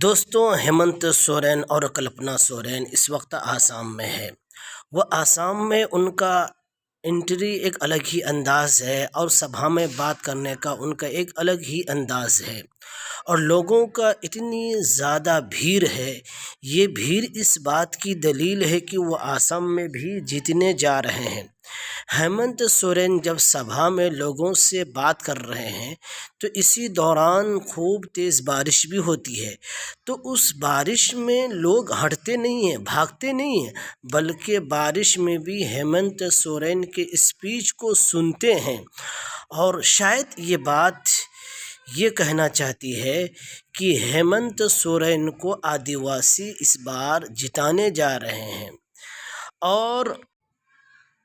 दोस्तों, हेमंत सोरेन और कल्पना सोरेन इस वक्त आसाम में है। वह आसाम में उनका एंट्री एक अलग ही अंदाज है और सभा में बात करने का उनका एक अलग ही अंदाज है और लोगों का इतनी ज़्यादा भीड़ है। ये भीड़ इस बात की दलील है कि वो आसाम में भी जीतने जा रहे हैं। हेमंत सोरेन जब सभा में लोगों से बात कर रहे हैं तो इसी दौरान खूब तेज़ बारिश भी होती है। तो उस बारिश में लोग हटते नहीं हैं, भागते नहीं हैं, बल्कि बारिश में भी हेमंत सोरेन के स्पीच को सुनते हैं। और शायद ये बात ये कहना चाहती है कि हेमंत सोरेन को आदिवासी इस बार जिताने जा रहे हैं। और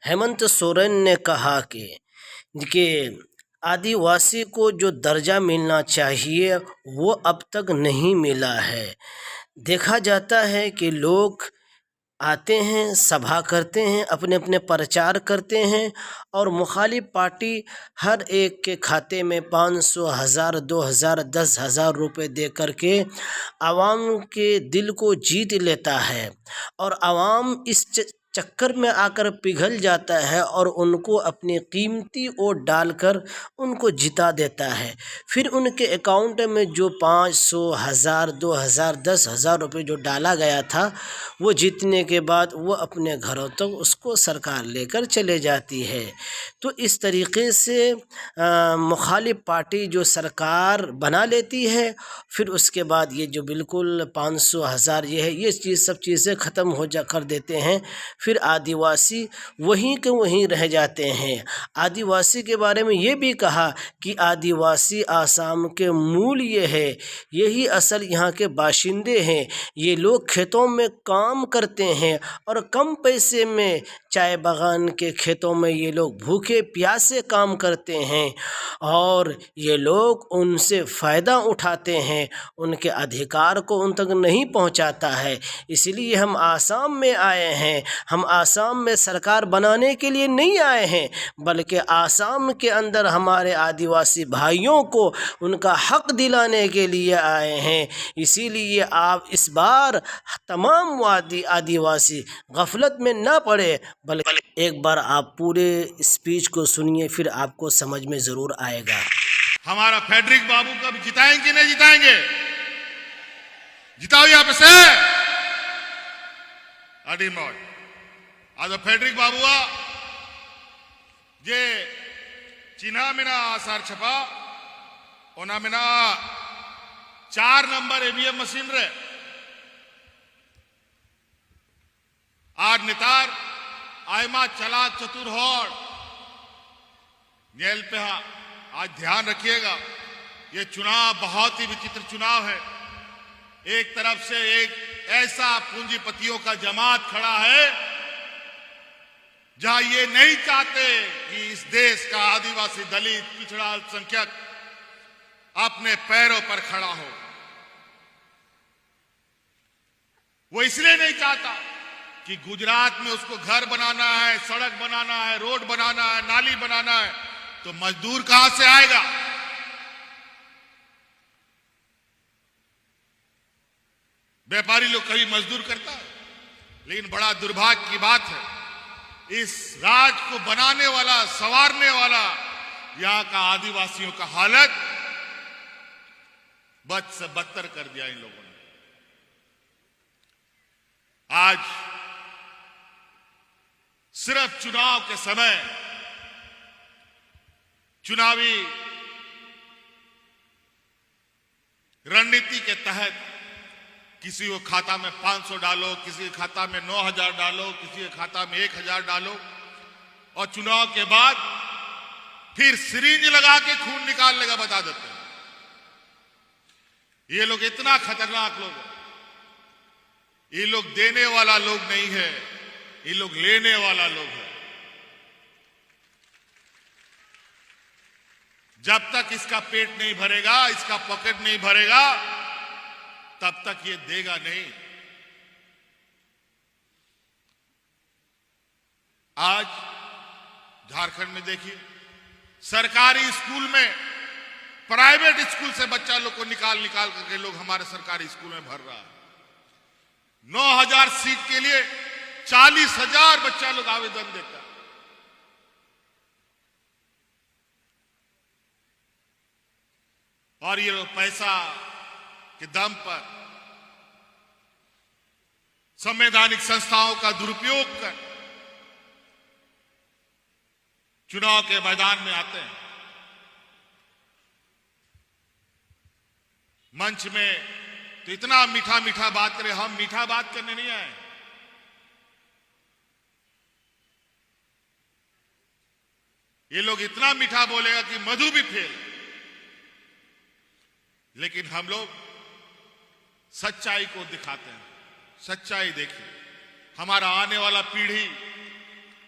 हेमंत सोरेन ने कहा कि आदिवासी को जो दर्जा मिलना चाहिए वो अब तक नहीं मिला है। देखा जाता है कि लोग आते हैं, सभा करते हैं, अपने अपने प्रचार करते हैं और मुखालिफ पार्टी हर एक के खाते में 500, 1000, 2000, 10,000 रुपये दे करके आवाम के दिल को जीत लेता है और आवाम इस चक्कर में आकर पिघल जाता है और उनको अपनी कीमती वोट डालकर उनको जिता देता है। फिर उनके अकाउंट में जो 500, 1000, 2000, 10,000 रुपये जो डाला गया था वो जीतने के बाद वो अपने घरों तक उसको सरकार लेकर चले जाती है। तो इस तरीके से मुखालिफ पार्टी जो सरकार बना लेती है, फिर उसके बाद ये जो बिल्कुल 500, 1000 ये चीज़ सब चीज़ें ख़त्म हो जा कर देते हैं। फिर आदिवासी वहीं के वहीं रह जाते हैं। आदिवासी के बारे में ये भी कहा कि आदिवासी आसाम के मूल ये है, यही असल यहाँ के बाशिंदे हैं। ये लोग खेतों में काम करते हैं और कम पैसे में चाय बागान के खेतों में ये लोग भूखे प्यासे काम करते हैं और ये लोग उनसे फ़ायदा उठाते हैं, उनके अधिकार को उन तक नहीं पहुंचाता है। इसलिए हम आसाम में आए हैं। हम आसाम में सरकार बनाने के लिए नहीं आए हैं, बल्कि आसाम के अंदर हमारे आदिवासी भाइयों को उनका हक दिलाने के लिए आए हैं। इसीलिए आप इस बार तमाम आदिवासी गफलत में ना पड़े, बल्कि एक बार आप पूरे स्पीच को सुनिए, फिर आपको समझ में ज़रूर आएगा। हमारा फेडरिक बाबू का भी जिताएंगे कि नहीं जिताएंगे? जिताओ यहाँ पे से अडिमोय आज फेडरिक बाबुआ जे चिन्हा में ना आसार छपा ओना में ना 4 नंबर ईवीएम मशीन रे आर नेतार आयमा चला चतुर होड़ जेल पे आज ध्यान रखिएगा। ये चुनाव बहुत ही विचित्र चुनाव है। एक तरफ से एक ऐसा पूंजीपतियों का जमात खड़ा है जहां ये नहीं चाहते कि इस देश का आदिवासी, दलित, पिछड़ा, अल्पसंख्यक अपने पैरों पर खड़ा हो। वो इसलिए नहीं चाहता कि गुजरात में उसको घर बनाना है, सड़क बनाना है, रोड बनाना है, नाली बनाना है, तो मजदूर कहां से आएगा? व्यापारी लोग कभी मजदूर करता है। लेकिन बड़ा दुर्भाग्य की बात है, इस राज को बनाने वाला, संवारने वाला यहां का आदिवासियों का हालत बद से बदतर कर दिया इन लोगों ने। आज सिर्फ चुनाव के समय चुनावी रणनीति के तहत किसी को खाता में 500 डालो, किसी के खाता में 9000 डालो, किसी के खाता में 1000 डालो और चुनाव के बाद फिर सिरिंज लगा के खून निकालने का बता देते हैं। ये लोग इतना खतरनाक लोग हैं। ये लोग देने वाला लोग नहीं है, ये लोग लेने वाला लोग है। जब तक इसका पेट नहीं भरेगा, इसका पॉकेट नहीं भरेगा, तब तक ये देगा नहीं। आज झारखंड में देखिए, सरकारी स्कूल में प्राइवेट स्कूल से बच्चा लोग को निकाल निकाल करके लोग हमारे सरकारी स्कूल में भर रहा है। 9,000 सीट के लिए 40,000 बच्चा लोग आवेदन देता है। और ये लोग पैसा के दम पर संवैधानिक संस्थाओं का दुरुपयोग कर चुनाव के मैदान में आते हैं। मंच में तो इतना मीठा मीठा बात करें, हम मीठा बात करने नहीं आए। ये लोग इतना मीठा बोलेगा कि मधु भी फेल। लेकिन हम लोग सच्चाई को दिखाते हैं। सच्चाई देखिए, हमारा आने वाला पीढ़ी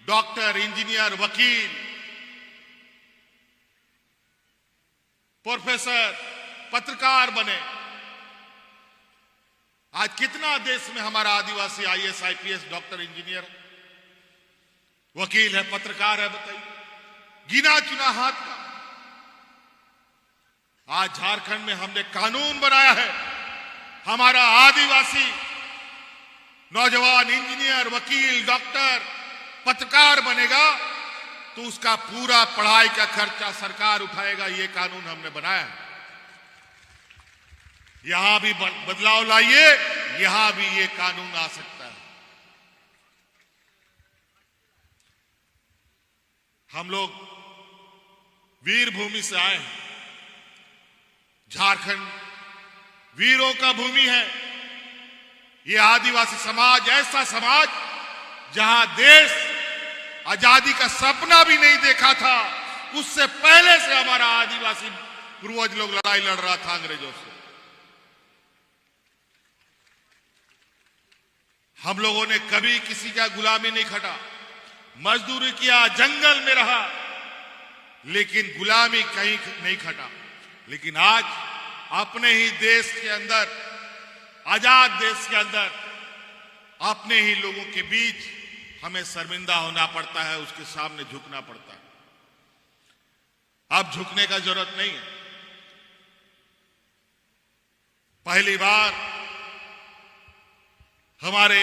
डॉक्टर, इंजीनियर, वकील, प्रोफेसर, पत्रकार बने। आज कितना देश में हमारा आदिवासी आईएएस, आईपीएस, डॉक्टर, इंजीनियर, वकील है, पत्रकार है, बताइए, गिना चुना हाथ का। आज झारखंड में हमने कानून बनाया है, हमारा आदिवासी नौजवान इंजीनियर, वकील, डॉक्टर, पत्रकार बनेगा तो उसका पूरा पढ़ाई का खर्चा सरकार उठाएगा। ये कानून हमने बनाया है। यहां भी बदलाव लाइए, यहां भी ये कानून आ सकता है। हम लोग वीर भूमि से आए हैं। झारखंड वीरों का भूमि है। ये आदिवासी समाज ऐसा समाज जहां देश आजादी का सपना भी नहीं देखा था, उससे पहले से हमारा आदिवासी पूर्वज लोग लड़ाई लड़ रहा था अंग्रेजों से। हम लोगों ने कभी किसी का गुलामी नहीं खटा, मजदूरी किया, जंगल में रहा, लेकिन गुलामी कहीं नहीं खटा। लेकिन आज अपने ही देश के अंदर, आजाद देश के अंदर, अपने ही लोगों के बीच हमें शर्मिंदा होना पड़ता है, उसके सामने झुकना पड़ता है। अब झुकने का जरूरत नहीं है। पहली बार हमारे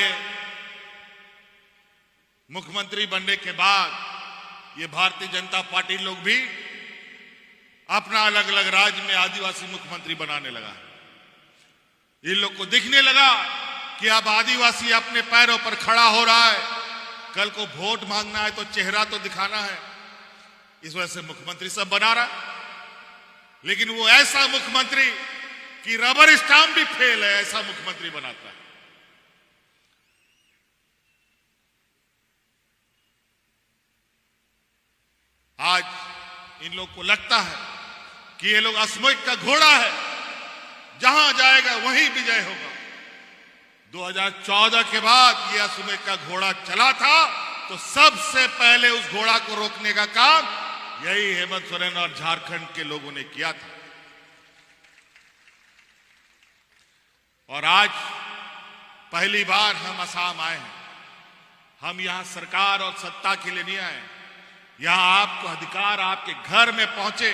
मुख्यमंत्री बनने के बाद ये भारतीय जनता पार्टी लोग भी अपना अलग अलग राज्य में आदिवासी मुख्यमंत्री बनाने लगा। इन लोग को दिखने लगा कि अब आदिवासी अपने पैरों पर खड़ा हो रहा है। कल को वोट मांगना है तो चेहरा तो दिखाना है, इस वजह से मुख्यमंत्री सब बना रहा है। लेकिन वो ऐसा मुख्यमंत्री कि रबर स्टाम्प भी फेल है, ऐसा मुख्यमंत्री बनाता है। आज इन लोग को लगता है कि ये लोग अश्वमेध का घोड़ा है, जहां जाएगा वहीं विजय होगा। 2014 के बाद ये अश्वमेध का घोड़ा चला था, तो सबसे पहले उस घोड़ा को रोकने का काम यही हेमंत सोरेन और झारखंड के लोगों ने किया था। और आज पहली बार हम असम आए हैं। हम यहां सरकार और सत्ता के लिए नहीं आए। यहां आपको अधिकार आपके घर में पहुंचे।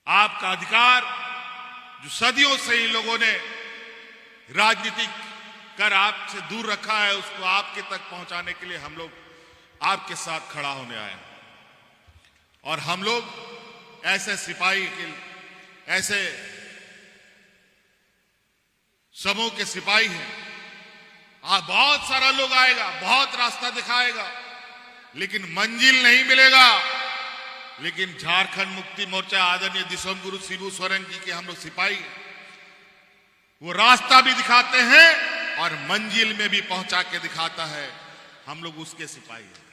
आपका अधिकार जो सदियों से इन लोगों ने राजनीतिक कर आपसे दूर रखा है, उसको आपके तक पहुंचाने के लिए हम लोग आपके साथ खड़ा होने आए हैं। और हम लोग ऐसे सिपाही के, ऐसे समूह के सिपाही हैं। बहुत सारा लोग आएगा, बहुत रास्ता दिखाएगा, लेकिन मंजिल नहीं मिलेगा। लेकिन झारखंड मुक्ति मोर्चा आदरणीय दिसोम गुरु शिबू सोरेन जी के हम लोग सिपाही हैं। वो रास्ता भी दिखाते हैं और मंजिल में भी पहुंचा के दिखाता है। हम लोग उसके सिपाही हैं।